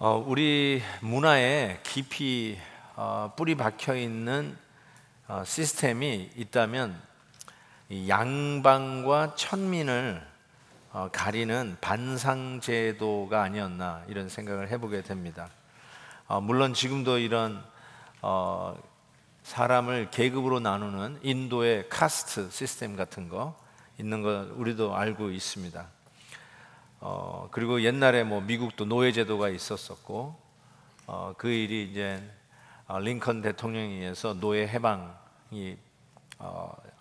우리 문화에 깊이 뿌리 박혀 있는 시스템이 있다면 이 양반과 천민을 가리는 반상제도가 아니었나 이런 생각을 해보게 됩니다. 물론 지금도 이런 사람을 계급으로 나누는 인도의 카스트 시스템 같은 거 있는 거 우리도 알고 있습니다. 그리고 옛날에 미국도 노예제도가 있었었고, 그 일이 이제 링컨 대통령에 의해서 노예 해방이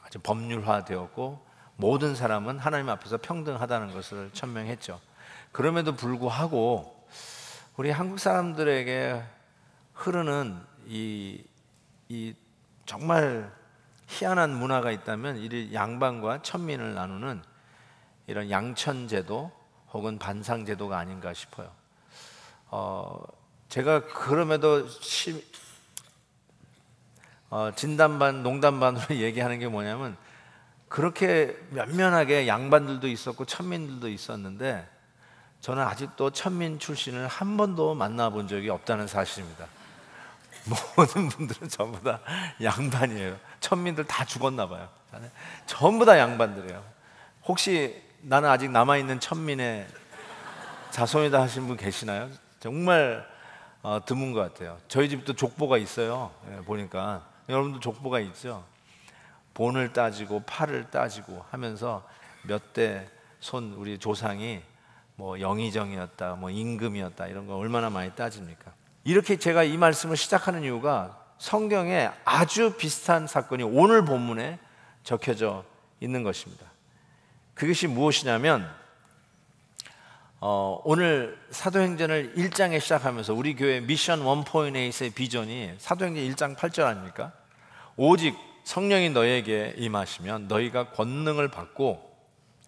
아주 법률화되었고, 모든 사람은 하나님 앞에서 평등하다는 것을 천명했죠. 그럼에도 불구하고 우리 한국 사람들에게 흐르는 이 정말 희한한 문화가 있다면 이 양반과 천민을 나누는 이런 양천제도 혹은 반상제도가 아닌가 싶어요. 제가 그럼에도 진담반 농담반으로 얘기하는 게 뭐냐면, 그렇게 면면하게 양반들도 있었고 천민들도 있었는데 저는 아직도 천민 출신을 한 번도 만나본 적이 없다는 사실입니다. 모든 분들은 전부 다 양반이에요. 천민들 다 죽었나 봐요. 전부 다 양반들이에요. 혹시 나는 아직 남아있는 천민의 자손이다 하시는 분 계시나요? 정말 드문 것 같아요. 저희 집도 족보가 있어요. 보니까 여러분도 족보가 있죠. 본을 따지고 팔을 따지고 하면서 몇 대 손 우리 조상이 영의정이었다, 임금이었다 이런 거 얼마나 많이 따집니까? 이렇게 제가 이 말씀을 시작하는 이유가 성경에 아주 비슷한 사건이 오늘 본문에 적혀져 있는 것입니다. 그것이 무엇이냐면, 오늘 사도행전을 1장에 시작하면서 우리 교회 미션 1.8의 비전이 사도행전 1장 8절 아닙니까? 오직 성령이 너에게 임하시면 너희가 권능을 받고,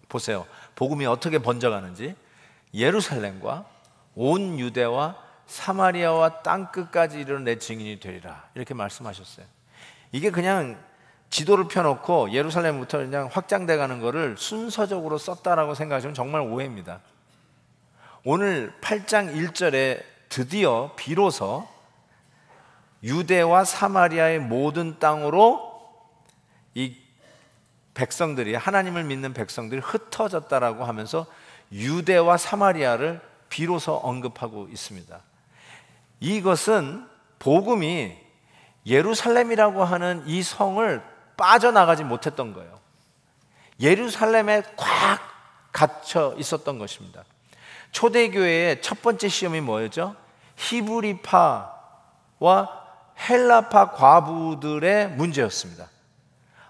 보세요, 복음이 어떻게 번져가는지, 예루살렘과 온 유대와 사마리아와 땅끝까지 이르는 내 증인이 되리라 이렇게 말씀하셨어요. 이게 그냥 지도를 펴놓고 예루살렘부터 그냥 확장돼 가는 거를 순서적으로 썼다라고 생각하시면 정말 오해입니다. 오늘 8장 1절에 드디어 비로소 유대와 사마리아의 모든 땅으로 이 백성들이, 하나님을 믿는 백성들이 흩어졌다라고 하면서 유대와 사마리아를 비로소 언급하고 있습니다. 이것은 복음이 예루살렘이라고 하는 이 성을 빠져나가지 못했던 거예요. 예루살렘에 꽉 갇혀 있었던 것입니다. 초대교회의 첫 번째 시험이 뭐였죠? 히브리파와 헬라파 과부들의 문제였습니다.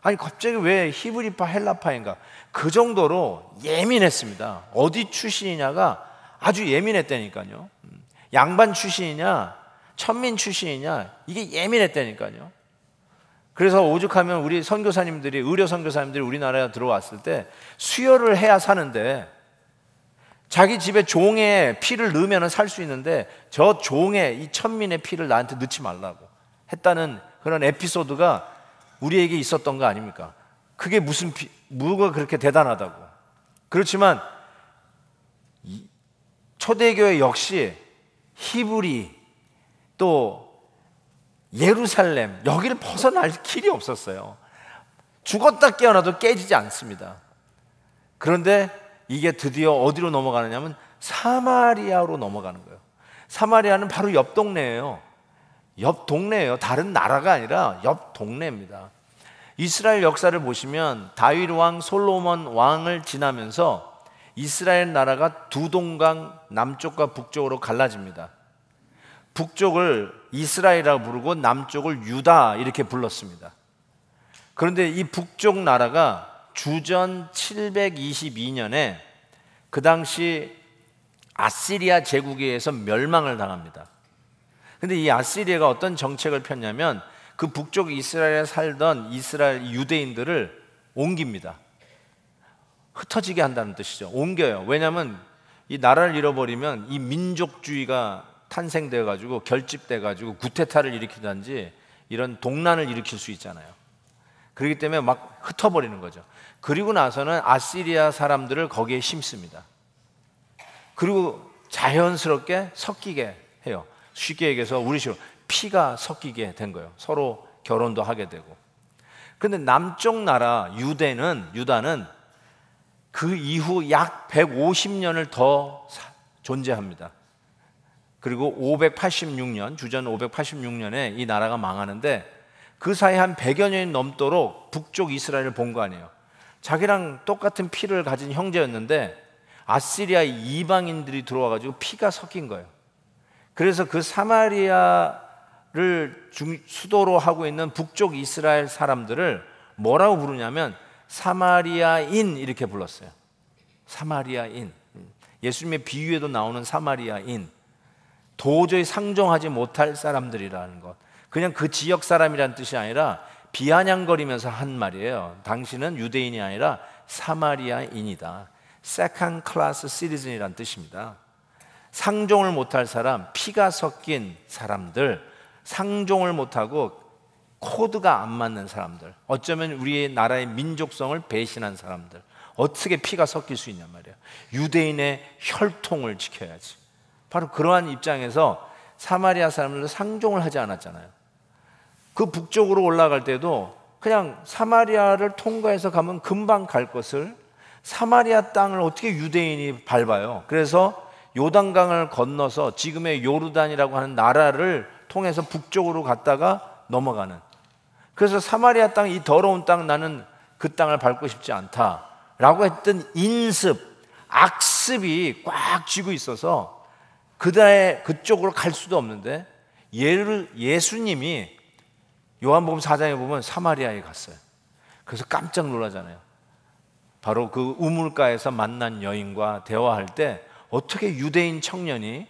아니 갑자기 왜 히브리파 헬라파인가? 그 정도로 예민했습니다. 어디 출신이냐가 아주 예민했다니까요. 양반 출신이냐 천민 출신이냐 이게 예민했다니까요. 그래서 오죽하면 우리 선교사님들이, 의료 선교사님들이 우리나라에 들어왔을 때 수혈을 해야 사는데, 자기 집에 종의 피를 넣으면 살 수 있는데 저 종의 이 천민의 피를 나한테 넣지 말라고 했다는 그런 에피소드가 우리에게 있었던 거 아닙니까? 그게 뭐가 그렇게 대단하다고. 그렇지만 초대교회 역시 히브리 또 예루살렘 여기를 벗어날 길이 없었어요. 죽었다 깨어나도 깨지지 않습니다. 그런데 이게 드디어 어디로 넘어가느냐면 사마리아로 넘어가는 거예요. 사마리아는 바로 옆 동네예요. 옆 동네예요. 다른 나라가 아니라 옆 동네입니다. 이스라엘 역사를 보시면 다윗 왕, 솔로몬 왕을 지나면서 이스라엘 나라가 두 동강 남쪽과 북쪽으로 갈라집니다. 북쪽을 이스라엘이라고 부르고 남쪽을 유다 이렇게 불렀습니다. 그런데 이 북쪽 나라가 주전 722년에 그 당시 아시리아 제국에 의해서 멸망을 당합니다. 그런데 이 아시리아가 어떤 정책을 폈냐면 그 북쪽 이스라엘에 살던 이스라엘 유대인들을 옮깁니다. 흩어지게 한다는 뜻이죠. 옮겨요. 왜냐하면 이 나라를 잃어버리면 이 민족주의가 탄생되어 가지고 결집돼 가지고 구테타를 일으키든지 이런 동란을 일으킬 수 있잖아요. 그렇기 때문에 막 흩어버리는 거죠. 그리고 나서는 아시리아 사람들을 거기에 심습니다. 그리고 자연스럽게 섞이게 해요. 쉽게 얘기해서 우리 식으로 피가 섞이게 된 거예요. 서로 결혼도 하게 되고. 그런데 남쪽 나라 유다는 그 이후 약 150년을 더 존재합니다. 그리고 586년, 주전 586년에 이 나라가 망하는데 그 사이 한 100여 년이 넘도록 북쪽 이스라엘을 본 거 아니에요. 자기랑 똑같은 피를 가진 형제였는데 아시리아의 이방인들이 들어와가지고 피가 섞인 거예요. 그래서 그 사마리아를 수도로 하고 있는 북쪽 이스라엘 사람들을 뭐라고 부르냐면 사마리아인 이렇게 불렀어요. 사마리아인. 예수님의 비유에도 나오는 사마리아인. 도저히 상종하지 못할 사람들이라는 것. 그냥 그 지역 사람이라는 뜻이 아니라 비아냥거리면서 한 말이에요. 당신은 유대인이 아니라 사마리아인이다. Second class citizen이라는 뜻입니다. 상종을 못할 사람, 피가 섞인 사람들, 상종을 못하고 코드가 안 맞는 사람들, 어쩌면 우리의 나라의 민족성을 배신한 사람들, 어떻게 피가 섞일 수 있냔 말이에요. 유대인의 혈통을 지켜야지. 바로 그러한 입장에서 사마리아 사람들도 상종을 하지 않았잖아요. 그 북쪽으로 올라갈 때도 그냥 사마리아를 통과해서 가면 금방 갈 것을 사마리아 땅을 어떻게 유대인이 밟아요. 그래서 요단강을 건너서 지금의 요르단이라고 하는 나라를 통해서 북쪽으로 갔다가 넘어가는. 그래서 사마리아 땅, 이 더러운 땅, 나는 그 땅을 밟고 싶지 않다라고 했던 인습, 악습이 꽉 쥐고 있어서 그쪽으로 갈 수도 없는데 예수님이 요한복음 4장에 보면 사마리아에 갔어요. 그래서 깜짝 놀라잖아요. 바로 그 우물가에서 만난 여인과 대화할 때 어떻게 유대인 청년이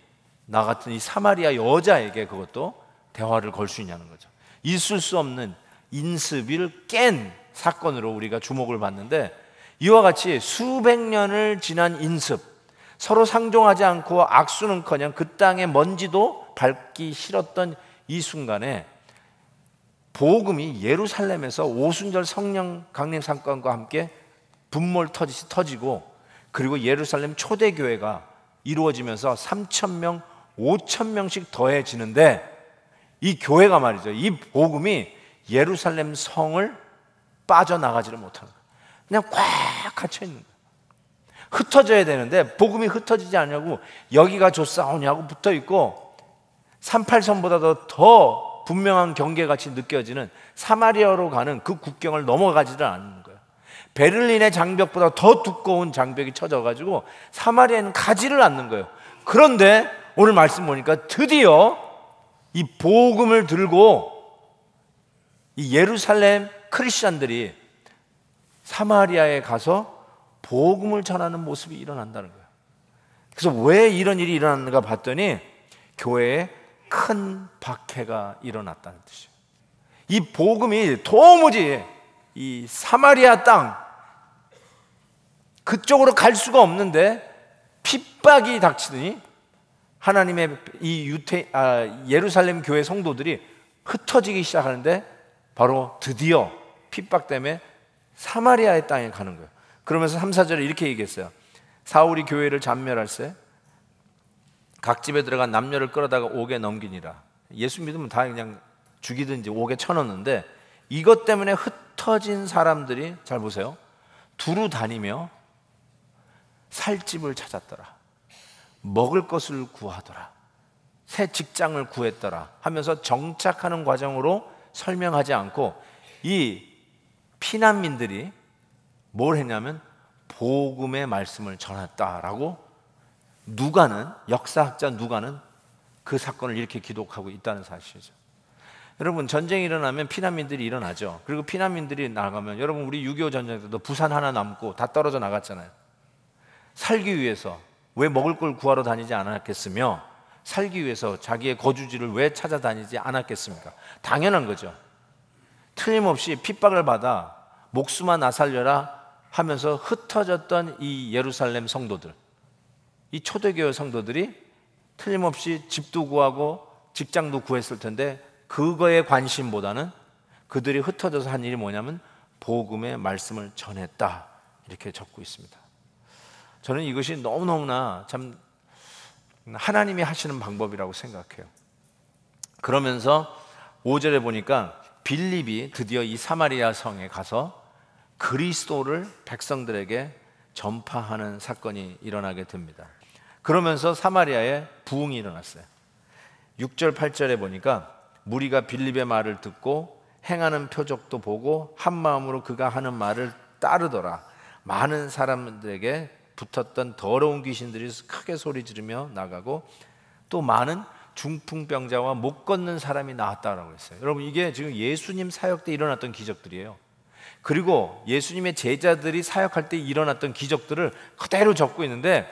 나 같은 이 사마리아 여자에게 그것도 대화를 걸 수 있냐는 거죠. 있을 수 없는 인습을 깬 사건으로 우리가 주목을 받는데, 이와 같이 수백 년을 지난 인습, 서로 상종하지 않고 악수는커녕 그 땅의 먼지도 밟기 싫었던 이 순간에 복음이 예루살렘에서 오순절 성령 강림 사건과 함께 분몰 터지고, 그리고 예루살렘 초대교회가 이루어지면서 3,000명, 5,000명씩 더해지는데, 이 교회가 말이죠, 이 복음이 예루살렘 성을 빠져나가지를 못하는 거예요. 그냥 꽉 갇혀 있는 거예요. 흩어져야 되는데 복음이 흩어지지 않냐고 여기가 좋사오냐고 붙어 있고, 38선보다도 더 분명한 경계같이 느껴지는 사마리아로 가는 그 국경을 넘어가지를 않는 거예요. 베를린의 장벽보다 더 두꺼운 장벽이 쳐져가지고 사마리아는 가지를 않는 거예요. 그런데 오늘 말씀 보니까 드디어 이 복음을 들고 이 예루살렘 크리스찬들이 사마리아에 가서 복음을 전하는 모습이 일어난다는 거예요. 그래서 왜 이런 일이 일어났는가 봤더니 교회에 큰 박해가 일어났다는 뜻이에요. 이 복음이 도무지 이 사마리아 땅 그쪽으로 갈 수가 없는데 핍박이 닥치더니 하나님의 이 예루살렘 교회 성도들이 흩어지기 시작하는데, 바로 드디어 핍박 때문에 사마리아의 땅에 가는 거예요. 그러면서 3, 4절에 이렇게 얘기했어요. 사울이 교회를 잔멸할세 각 집에 들어가 남녀를 끌어다가 옥에 넘기니라. 예수 믿으면 다 그냥 죽이든지 옥에 쳐넣는데, 이것 때문에 흩어진 사람들이, 잘 보세요, 두루 다니며 살 집을 찾았더라, 먹을 것을 구하더라, 새 직장을 구했더라 하면서 정착하는 과정으로 설명하지 않고 이 피난민들이 뭘 했냐면 복음의 말씀을 전했다라고 역사학자 누가는 그 사건을 이렇게 기록하고 있다는 사실이죠. 여러분, 전쟁이 일어나면 피난민들이 일어나죠. 그리고 피난민들이 나가면, 여러분 우리 6.25 전쟁 때도 부산 하나 남고 다 떨어져 나갔잖아요. 살기 위해서 왜 먹을 걸 구하러 다니지 않았겠으며, 살기 위해서 자기의 거주지를 왜 찾아다니지 않았겠습니까? 당연한 거죠. 틀림없이 핍박을 받아 목숨아 나 살려라 하면서 흩어졌던 이 예루살렘 성도들, 이 초대교회 성도들이 틀림없이 집도 구하고 직장도 구했을 텐데, 그거에 관심보다는 그들이 흩어져서 한 일이 뭐냐면 복음의 말씀을 전했다, 이렇게 적고 있습니다. 저는 이것이 너무너무나 참 하나님이 하시는 방법이라고 생각해요. 그러면서 5절에 보니까 빌립이 드디어 이 사마리아 성에 가서 그리스도를 백성들에게 전파하는 사건이 일어나게 됩니다. 그러면서 사마리아에 부흥이 일어났어요. 6절 8절에 보니까 무리가 빌립의 말을 듣고 행하는 표적도 보고 한 마음으로 그가 하는 말을 따르더라. 많은 사람들에게 붙었던 더러운 귀신들이 크게 소리 지르며 나가고 또 많은 중풍병자와 못 걷는 사람이 나왔다라고 했어요. 여러분, 이게 지금 예수님 사역 때 일어났던 기적들이에요. 그리고 예수님의 제자들이 사역할 때 일어났던 기적들을 그대로 적고 있는데,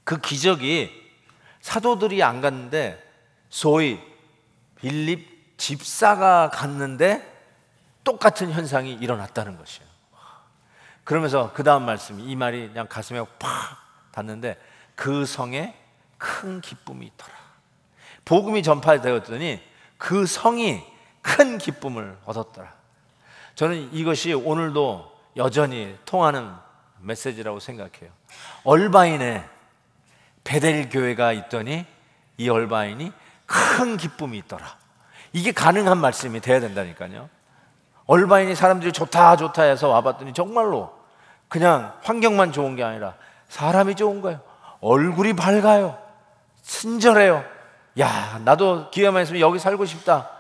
그 기적이 사도들이 안 갔는데 소위 빌립 집사가 갔는데 똑같은 현상이 일어났다는 것이에요. 그러면서 그 다음 말씀이, 이 말이 그냥 가슴에 팍 닿는데, 그 성에 큰 기쁨이 있더라. 복음이 전파되었더니 그 성이 큰 기쁨을 얻었더라. 저는 이것이 오늘도 여전히 통하는 메시지라고 생각해요. 얼바인에 베델 교회가 있더니 이 얼바인이 큰 기쁨이 있더라. 이게 가능한 말씀이 돼야 된다니까요. 얼바인이 사람들이 좋다 좋다 해서 와봤더니 정말로 그냥 환경만 좋은 게 아니라 사람이 좋은 거예요. 얼굴이 밝아요. 친절해요. 야, 나도 기회만 있으면 여기 살고 싶다.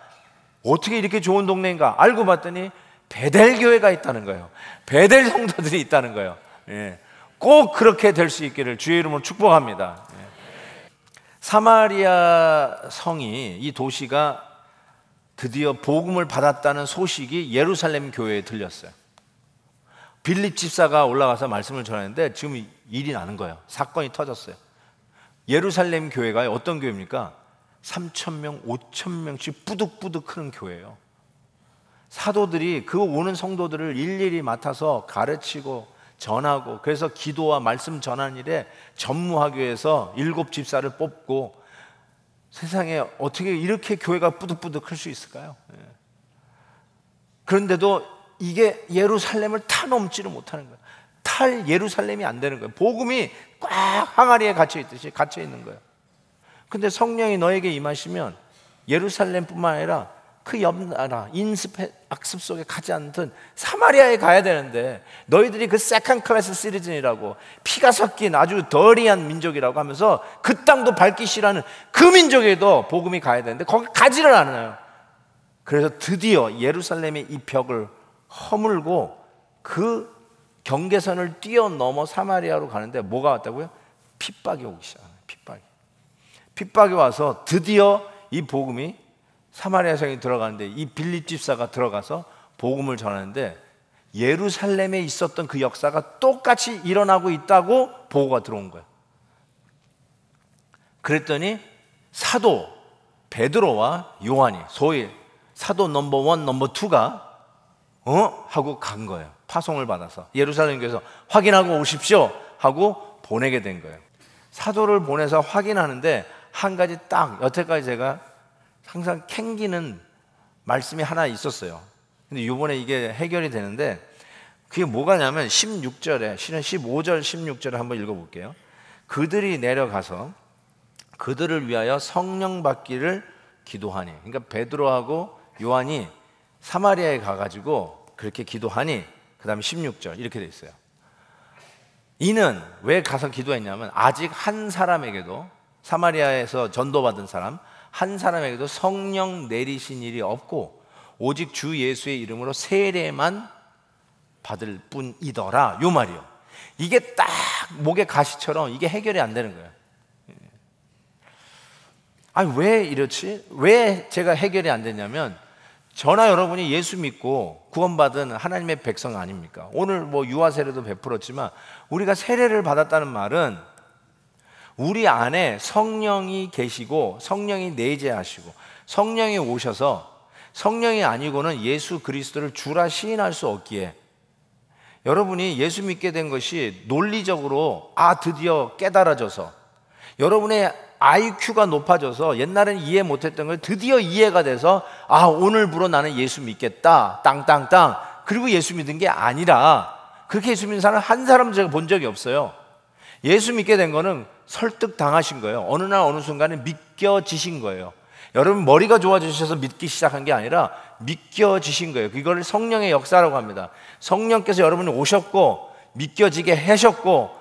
어떻게 이렇게 좋은 동네인가? 알고 봤더니 베델 교회가 있다는 거예요. 베델 성도들이 있다는 거예요. 예. 꼭 그렇게 될 수 있기를 주의 이름으로 축복합니다. 예. 사마리아 성이, 이 도시가 드디어 복음을 받았다는 소식이 예루살렘 교회에 들렸어요. 빌립 집사가 올라가서 말씀을 전하는데 지금 일이 나는 거예요. 사건이 터졌어요. 예루살렘 교회가 어떤 교회입니까? 3,000명, 5,000명씩 뿌득뿌득 크는 교회예요. 사도들이 그 오는 성도들을 일일이 맡아서 가르치고 전하고, 그래서 기도와 말씀 전하는 일에 전무하기 위해서 7 집사를 뽑고, 세상에 어떻게 이렇게 교회가 뿌득뿌득 클 수 있을까요? 그런데도 이게 예루살렘을 타 넘지를 못하는 거예요. 탈 예루살렘이 안 되는 거예요. 복음이 꽉 항아리에 갇혀 있듯이 갇혀 있는 거예요. 근데 성령이 너에게 임하시면 예루살렘뿐만 아니라 그 옆 나라 인습 악습 속에 가지 않든 사마리아에 가야 되는데, 너희들이 그 세컨 클래스 시리즌이라고 피가 섞인 아주 더리한 민족이라고 하면서 그 땅도 밟기 싫어하는 그 민족에도 복음이 가야 되는데 거기 가지를 않아요. 그래서 드디어 예루살렘의 이 벽을 허물고 그 경계선을 뛰어넘어 사마리아로 가는데 뭐가 왔다고요? 핍박이 오기 시작해요. 핍박이 와서 드디어 이 복음이 사마리아 성에 들어가는데, 이 빌립 집사가 들어가서 복음을 전하는데 예루살렘에 있었던 그 역사가 똑같이 일어나고 있다고 보고가 들어온 거예요. 그랬더니 사도 베드로와 요한이, 소위 사도 넘버 1, 넘버 2가 하고 간 거예요. 파송을 받아서 예루살렘 교회에서 확인하고 오십시오 하고 보내게 된 거예요. 사도를 보내서 확인하는데 한 가지 딱, 여태까지 제가 항상 캥기는 말씀이 하나 있었어요. 근데 이번에 이게 해결이 되는데, 그게 뭐가냐면 16절에, 실은 15절 16절을 한번 읽어볼게요. 그들이 내려가서 그들을 위하여 성령 받기를 기도하니, 그러니까 베드로하고 요한이 사마리아에 가가지고 그렇게 기도하니, 그 다음에 16절 이렇게 돼 있어요. 이는 왜 가서 기도했냐면, 아직 한 사람에게도, 사마리아에서 전도받은 사람 한 사람에게도 성령 내리신 일이 없고 오직 주 예수의 이름으로 세례만 받을 뿐이더라, 요 말이요. 이게 딱 목에 가시처럼 이게 해결이 안 되는 거예요. 아니, 왜 이렇지? 왜 제가 해결이 안 되냐면, 저나 여러분이 예수 믿고 구원받은 하나님의 백성 아닙니까? 오늘 뭐 유아 세례도 베풀었지만 우리가 세례를 받았다는 말은 우리 안에 성령이 계시고 성령이 내재하시고 성령이 오셔서, 성령이 아니고는 예수 그리스도를 주라 시인할 수 없기에, 여러분이 예수 믿게 된 것이 논리적으로 드디어 깨달아져서, 여러분의 IQ가 높아져서 옛날에는 이해 못했던 걸 드디어 이해가 돼서 오늘부로 나는 예수 믿겠다 땅땅땅, 그리고 예수 믿은 게 아니라, 그렇게 예수 믿는 사람 한 사람 제가 본 적이 없어요. 예수 믿게 된 거는 설득당하신 거예요. 어느 날 어느 순간에 믿겨지신 거예요. 여러분 머리가 좋아지셔서 믿기 시작한 게 아니라 믿겨지신 거예요. 이걸 성령의 역사라고 합니다. 성령께서 여러분이 오셨고 믿겨지게 하셨고,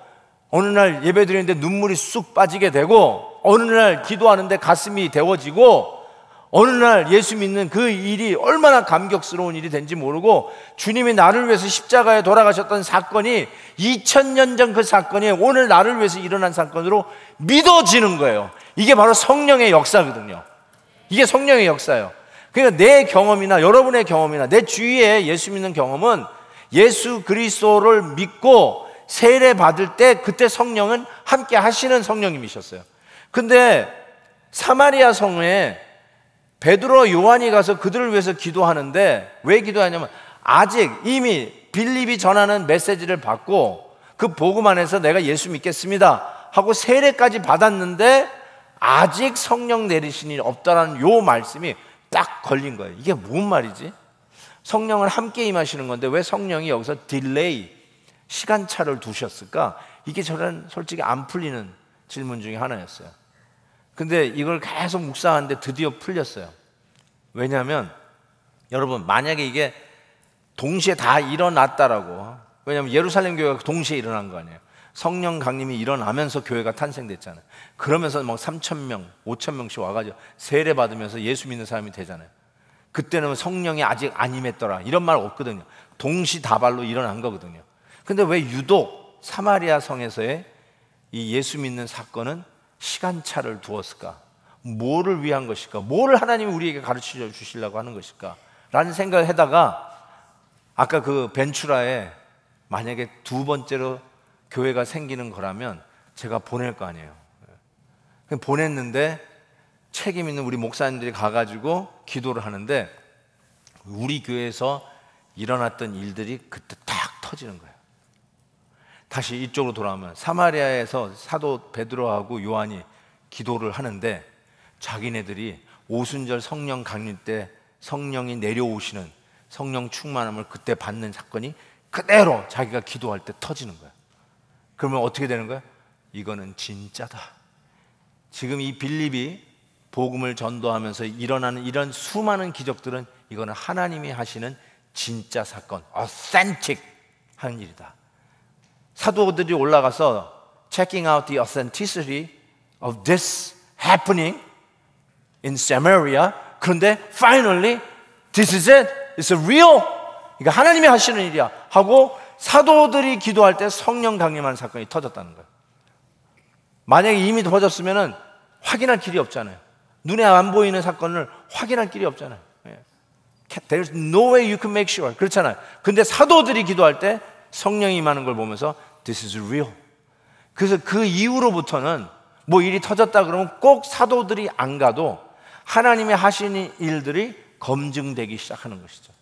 어느 날 예배 드리는데 눈물이 쑥 빠지게 되고, 어느 날 기도하는데 가슴이 데워지고, 어느 날 예수 믿는 그 일이 얼마나 감격스러운 일이 된지 모르고, 주님이 나를 위해서 십자가에 돌아가셨던 사건이 2000년 전 그 사건이 오늘 나를 위해서 일어난 사건으로 믿어지는 거예요. 이게 바로 성령의 역사거든요. 이게 성령의 역사예요. 그러니까 내 경험이나 여러분의 경험이나 내 주위에 예수 믿는 경험은 예수 그리스도를 믿고 세례 받을 때 그때 성령은 함께 하시는 성령님이셨어요. 근데 사마리아 성에 베드로 요한이 가서 그들을 위해서 기도하는데, 왜 기도하냐면 아직 이미 빌립이 전하는 메시지를 받고 그 복음 안에서 내가 예수 믿겠습니다 하고 세례까지 받았는데 아직 성령 내리신 일이 없다라는 요 말씀이 딱 걸린 거예요. 이게 무슨 말이지? 성령을 함께 임하시는 건데 왜 성령이 여기서 딜레이, 시간차를 두셨을까? 이게 저는 솔직히 안 풀리는 질문 중에 하나였어요. 근데 이걸 계속 묵상하는데 드디어 풀렸어요. 왜냐하면 여러분, 만약에 이게 동시에 다 일어났다라고, 왜냐하면 예루살렘 교회가 동시에 일어난 거 아니에요. 성령 강림이 일어나면서 교회가 탄생됐잖아요. 그러면서 막 3,000명, 5,000명씩 와가지고 세례 받으면서 예수 믿는 사람이 되잖아요. 그때는 성령이 아직 안 임했더라 이런 말 없거든요. 동시다발로 일어난 거거든요. 근데 왜 유독 사마리아 성에서의 이 예수 믿는 사건은 시간차를 두었을까? 뭐를 위한 것일까? 뭐를 하나님이 우리에게 가르쳐 주시려고 하는 것일까? 라는 생각을 하다가, 아까 그 벤추라에 만약에 두 번째로 교회가 생기는 거라면 제가 보낼 거 아니에요. 보냈는데 책임 있는 우리 목사님들이 가가지고 기도를 하는데 우리 교회에서 일어났던 일들이 그때 딱 터지는 거예요. 다시 이쪽으로 돌아오면 사마리아에서 사도 베드로하고 요한이 기도를 하는데 자기네들이 오순절 성령 강림 때 성령이 내려오시는 성령 충만함을 그때 받는 사건이 그대로 자기가 기도할 때 터지는 거예요. 그러면 어떻게 되는 거예요? 이거는 진짜다. 지금 이 빌립이 복음을 전도하면서 일어나는 이런 수많은 기적들은 이거는 하나님이 하시는 진짜 사건, authentic 하는 일이다. 사도들이 올라가서 checking out the authenticity of this happening in Samaria. 그런데 finally this is it, it's a real, 그러니까 하나님이 하시는 일이야 하고 사도들이 기도할 때 성령 강림하는 사건이 터졌다는 거예요. 만약에 이미 터졌으면 확인할 길이 없잖아요. 눈에 안 보이는 사건을 확인할 길이 없잖아요. There's no way you can make sure. 그렇잖아요. 근데 사도들이 기도할 때 성령이 임하는 걸 보면서 This is real. 그래서 그 이후로부터는 뭐 일이 터졌다 그러면 꼭 사도들이 안 가도 하나님이 하시는 일들이 검증되기 시작하는 것이죠.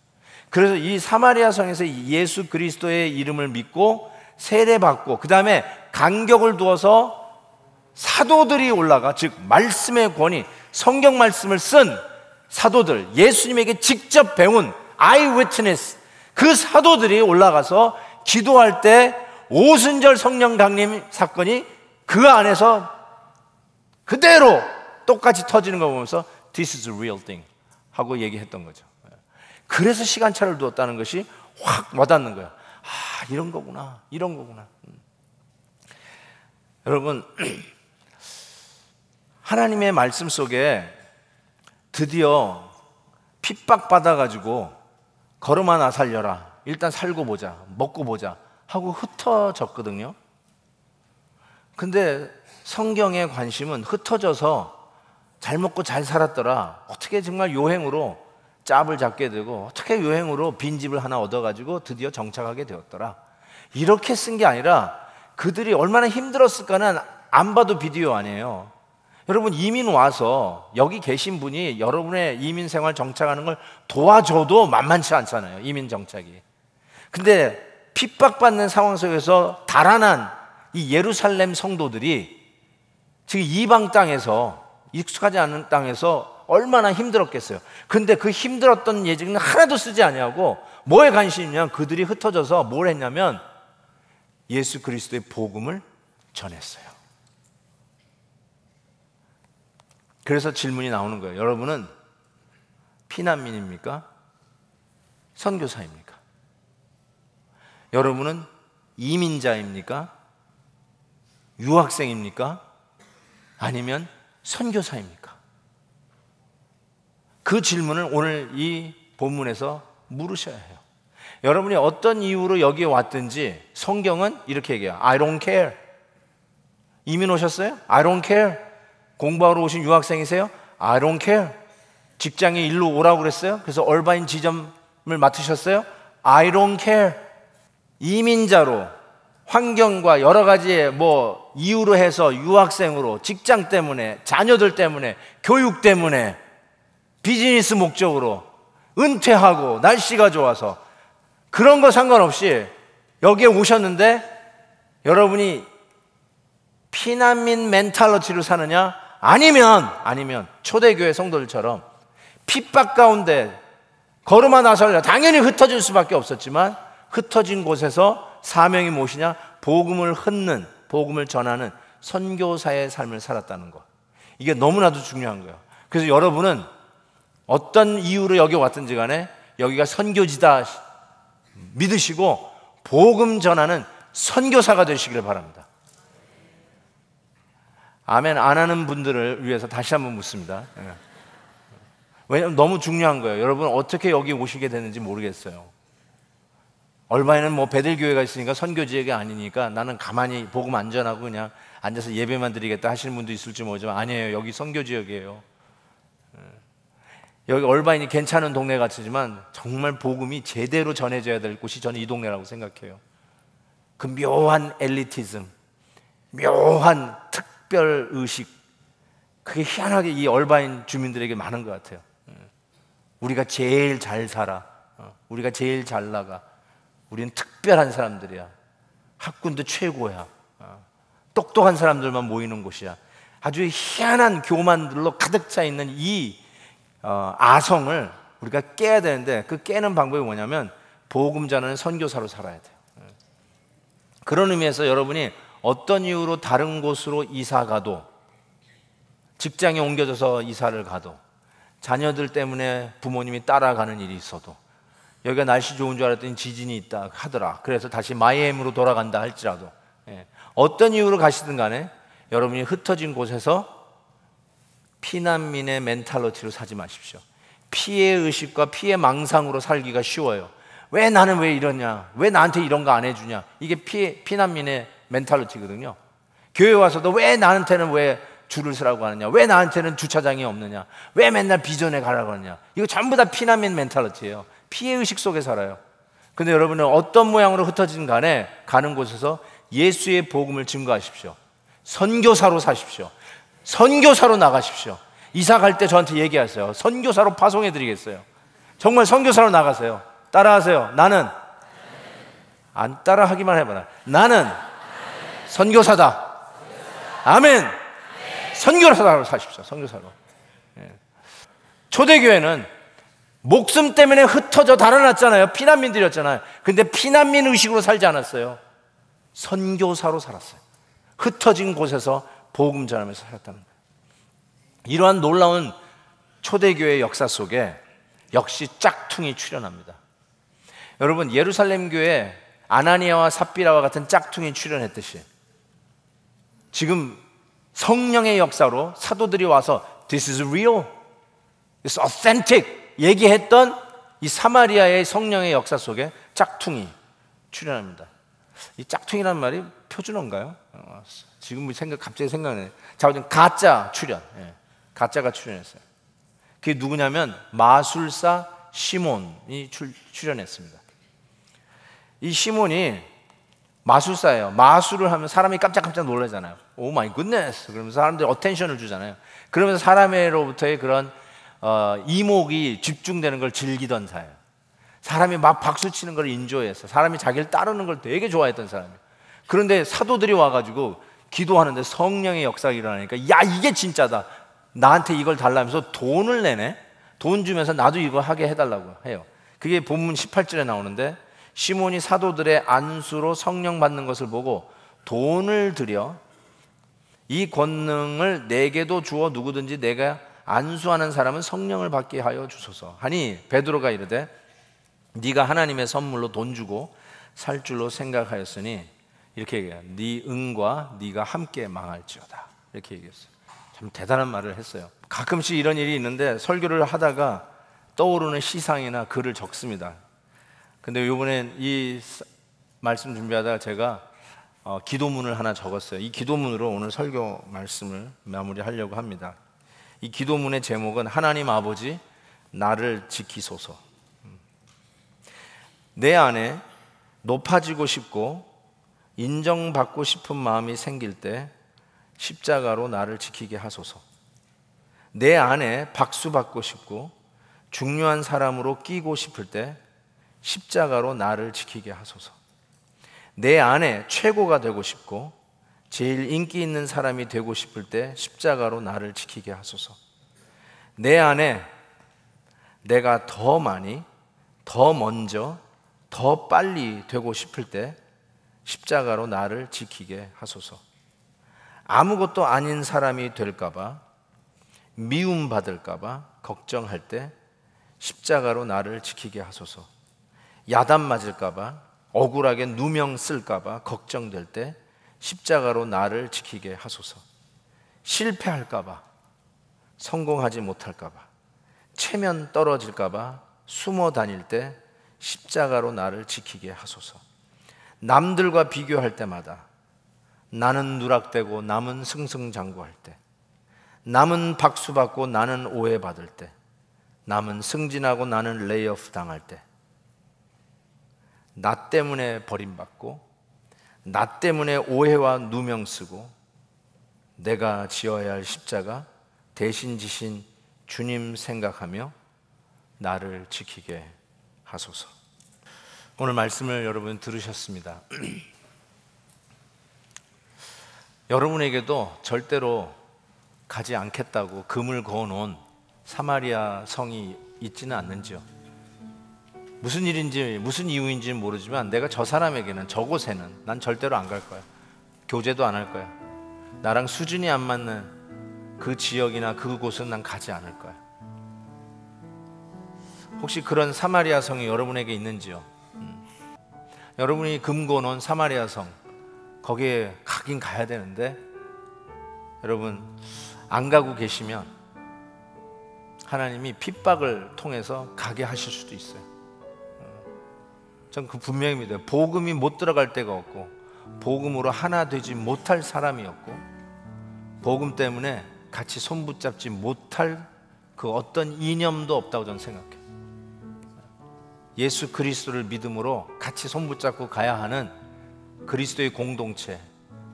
그래서 이 사마리아 성에서 예수 그리스도의 이름을 믿고 세례받고 그 다음에 간격을 두어서 사도들이 올라가, 즉 말씀의 권위, 성경 말씀을 쓴 사도들, 예수님에게 직접 배운 아이위트니스, 그 사도들이 올라가서 기도할 때 오순절 성령 강림 사건이 그 안에서 그대로 똑같이 터지는 거 보면서 This is a real thing 하고 얘기했던 거죠. 그래서 시간차를 두었다는 것이 확 와닿는 거예요. 아, 이런 거구나, 이런 거구나. 여러분, 하나님의 말씀 속에 드디어 핍박받아가지고 걸음 하나 살려라, 일단 살고 보자, 먹고 보자 하고 흩어졌거든요. 근데 성경의 관심은 흩어져서 잘 먹고 잘 살았더라, 어떻게 정말 요행으로 짭을 잡게 되고 어떻게 요행으로 빈집을 하나 얻어가지고 드디어 정착하게 되었더라, 이렇게 쓴 게 아니라 그들이 얼마나 힘들었을까는 안 봐도 비디오 아니에요. 여러분, 이민 와서 여기 계신 분이 여러분의 이민 생활 정착하는 걸 도와줘도 만만치 않잖아요, 이민 정착이. 근데 핍박받는 상황 속에서 달아난 이 예루살렘 성도들이 지금 이방 땅에서, 익숙하지 않은 땅에서 얼마나 힘들었겠어요. 근데 그 힘들었던 예증은 하나도 쓰지 아니하고 뭐에 관심이냐면 그들이 흩어져서 뭘 했냐면 예수 그리스도의 복음을 전했어요. 그래서 질문이 나오는 거예요. 여러분은 피난민입니까? 선교사입니까? 여러분은 이민자입니까? 유학생입니까? 아니면 선교사입니까? 그 질문을 오늘 이 본문에서 물으셔야 해요. 여러분이 어떤 이유로 여기에 왔든지 성경은 이렇게 얘기해요. I don't care. 이민 오셨어요? I don't care. 공부하러 오신 유학생이세요? I don't care. 직장에 일로 오라고 그랬어요? 그래서 얼바인 지점을 맡으셨어요? I don't care. 이민자로 환경과 여러 가지의 이유로 해서 유학생으로 직장 때문에 자녀들 때문에 교육 때문에 비즈니스 목적으로 은퇴하고 날씨가 좋아서 그런 거 상관없이 여기에 오셨는데 여러분이 피난민 멘탈리티로 사느냐 아니면 초대교회 성도들처럼 핍박 가운데 걸음아 나서려 당연히 흩어질 수밖에 없었지만 흩어진 곳에서 사명이 무엇이냐? 복음을 흩는, 복음을 전하는 선교사의 삶을 살았다는 것. 이게 너무나도 중요한 거예요. 그래서 여러분은 어떤 이유로 여기 왔든지 간에 여기가 선교지다 믿으시고 복음 전하는 선교사가 되시기를 바랍니다. 아멘 안 하는 분들을 위해서 다시 한번 묻습니다. 왜냐하면 너무 중요한 거예요. 여러분 어떻게 여기 오시게 되는지 모르겠어요. 얼마에는 베들교회가 있으니까 선교지역이 아니니까 나는 가만히 복음 안 전하고 그냥 앉아서 예배만 드리겠다 하시는 분도 있을지 모르지만 아니에요. 여기 선교지역이에요. 여기 얼바인이 괜찮은 동네 같지만 정말 복음이 제대로 전해져야 될 곳이 저는 이 동네라고 생각해요. 그 묘한 엘리티즘, 묘한 특별의식, 그게 희한하게 이 얼바인 주민들에게 많은 것 같아요. 우리가 제일 잘 살아, 우리가 제일 잘 나가, 우리는 특별한 사람들이야, 학군도 최고야, 똑똑한 사람들만 모이는 곳이야. 아주 희한한 교만들로 가득 차 있는 이 아성을 우리가 깨야 되는데 그 깨는 방법이 뭐냐면 복음 전하는 선교사로 살아야 돼요. 그런 의미에서 여러분이 어떤 이유로 다른 곳으로 이사 가도, 직장에 옮겨져서 이사를 가도, 자녀들 때문에 부모님이 따라가는 일이 있어도, 여기가 날씨 좋은 줄 알았더니 지진이 있다 하더라, 그래서 다시 마이애미로 돌아간다 할지라도, 어떤 이유로 가시든 간에 여러분이 흩어진 곳에서 피난민의 멘탈리티로 사지 마십시오. 피해 의식과 피해 망상으로 살기가 쉬워요. 왜 나는 왜 이러냐, 왜 나한테 이런 거 안 해주냐, 이게 피난민의 멘탈리티거든요. 교회 와서도 왜 나한테는 왜 줄을 서라고 하느냐, 왜 나한테는 주차장이 없느냐, 왜 맨날 비전에 가라고 하느냐, 이거 전부 다 피난민 멘탈리티예요. 피해 의식 속에 살아요. 근데 여러분은 어떤 모양으로 흩어진 간에 가는 곳에서 예수의 복음을 증거하십시오. 선교사로 사십시오. 선교사로 나가십시오. 이사 갈 때 저한테 얘기하세요. 선교사로 파송해 드리겠어요. 정말 선교사로 나가세요. 따라하세요. 나는, 안 따라하기만 해봐라. 나는 선교사다. 아멘. 선교사로 사십시오. 선교사로. 초대교회는 목숨 때문에 흩어져 달아났잖아요. 피난민들이었잖아요. 근데 피난민 의식으로 살지 않았어요. 선교사로 살았어요. 흩어진 곳에서 복음 전하면서 살았다는 거예요. 이러한 놀라운 초대교회의 역사 속에 역시 짝퉁이 출현합니다. 여러분, 예루살렘 교회에 아나니아와 삽비라와 같은 짝퉁이 출현했듯이 지금 성령의 역사로 사도들이 와서 This is real, It's authentic 얘기했던 이 사마리아의 성령의 역사 속에 짝퉁이 출현합니다. 이 짝퉁이라는 말이 표준어인가요? 지금 갑자기 생각나네. 자, 가짜 출현. 가짜가 출현했어요. 그게 누구냐면 마술사 시몬이 출현했습니다. 이 시몬이 마술사예요. 마술을 하면 사람이 깜짝깜짝 놀라잖아요. 오 마이 굿네스. 그러면서 사람들이 어텐션을 주잖아요. 그러면서 사람으로부터의 그런 이목이 집중되는 걸 즐기던 사예요. 사람이 막 박수치는 걸 인조해서 사람이 자기를 따르는 걸 되게 좋아했던 사람이에요. 그런데 사도들이 와가지고 기도하는데 성령의 역사가 일어나니까 야, 이게 진짜다, 나한테 이걸 달라면서 돈을 내네. 돈 주면서 나도 이거 하게 해달라고 해요. 그게 본문 18절에 나오는데, 시몬이 사도들의 안수로 성령 받는 것을 보고 돈을 들여 이 권능을 내게도 주어 누구든지 내가 안수하는 사람은 성령을 받게 하여 주소서 하니 베드로가 이르되 네가 하나님의 선물로 돈 주고 살 줄로 생각하였으니 이렇게 얘기해요. 네 응과 네가 함께 망할지어다 이렇게 얘기했어요. 참 대단한 말을 했어요. 가끔씩 이런 일이 있는데 설교를 하다가 떠오르는 시상이나 글을 적습니다. 근데 이번엔 이 말씀 준비하다가 제가 기도문을 하나 적었어요. 이 기도문으로 오늘 설교 말씀을 마무리하려고 합니다. 이 기도문의 제목은 하나님 아버지 나를 지키소서. 내 안에 높아지고 싶고 인정받고 싶은 마음이 생길 때 십자가로 나를 지키게 하소서. 내 안에 박수받고 싶고 중요한 사람으로 끼고 싶을 때 십자가로 나를 지키게 하소서. 내 안에 최고가 되고 싶고 제일 인기 있는 사람이 되고 싶을 때 십자가로 나를 지키게 하소서. 내 안에 내가 더 많이, 더 먼저, 더 빨리 되고 싶을 때 십자가로 나를 지키게 하소서. 아무것도 아닌 사람이 될까봐, 미움받을까봐 걱정할 때 십자가로 나를 지키게 하소서. 야단 맞을까봐, 억울하게 누명 쓸까봐 걱정될 때 십자가로 나를 지키게 하소서. 실패할까봐, 성공하지 못할까봐, 체면 떨어질까봐 숨어 다닐 때 십자가로 나를 지키게 하소서. 남들과 비교할 때마다 나는 누락되고 남은 승승장구할 때, 남은 박수받고 나는 오해받을 때, 남은 승진하고 나는 레이오프 당할 때, 나 때문에 버림받고 나 때문에 오해와 누명 쓰고 내가 지어야 할 십자가 대신 지신 주님 생각하며 나를 지키게 하소서. 오늘 말씀을 여러분 들으셨습니다. 여러분에게도 절대로 가지 않겠다고 금을 그어놓은 사마리아 성이 있지는 않는지요? 무슨 일인지 무슨 이유인지는 모르지만 내가 저 사람에게는, 저곳에는 난 절대로 안 갈 거야. 교제도 안 할 거야. 나랑 수준이 안 맞는 그 지역이나 그곳은 난 가지 않을 거야. 혹시 그런 사마리아 성이 여러분에게 있는지요? 여러분이 금 그어놓은 사마리아 성, 거기에 가긴 가야 되는데 여러분 안 가고 계시면 하나님이 핍박을 통해서 가게 하실 수도 있어요. 전 그 분명히 믿어요. 복음이 못 들어갈 데가 없고 복음으로 하나 되지 못할 사람이 없고 복음 때문에 같이 손 붙잡지 못할 그 어떤 이념도 없다고 저는 생각해요. 예수 그리스도를 믿음으로 같이 손 붙잡고 가야 하는 그리스도의 공동체,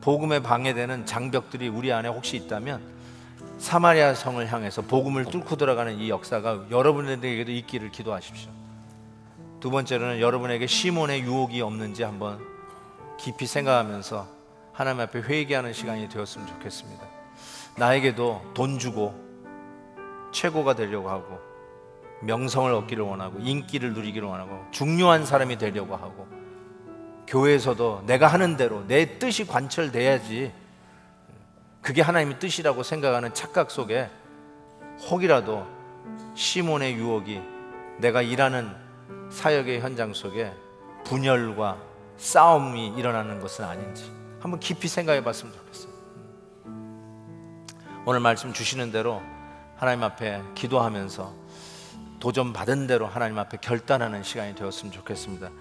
복음에 방해되는 장벽들이 우리 안에 혹시 있다면 사마리아 성을 향해서 복음을 뚫고 들어가는 이 역사가 여러분에게도 있기를 기도하십시오. 두 번째로는 여러분에게 시몬의 유혹이 없는지 한번 깊이 생각하면서 하나님 앞에 회개하는 시간이 되었으면 좋겠습니다. 나에게도 돈 주고 최고가 되려고 하고 명성을 얻기를 원하고 인기를 누리기를 원하고 중요한 사람이 되려고 하고 교회에서도 내가 하는 대로 내 뜻이 관철돼야지, 그게 하나님의 뜻이라고 생각하는 착각 속에 혹이라도 시몬의 유혹이 내가 일하는 사역의 현장 속에 분열과 싸움이 일어나는 것은 아닌지 한번 깊이 생각해 봤으면 좋겠어요. 오늘 말씀 주시는 대로 하나님 앞에 기도하면서 도전 받은 대로 하나님 앞에 결단하는 시간이 되었으면 좋겠습니다.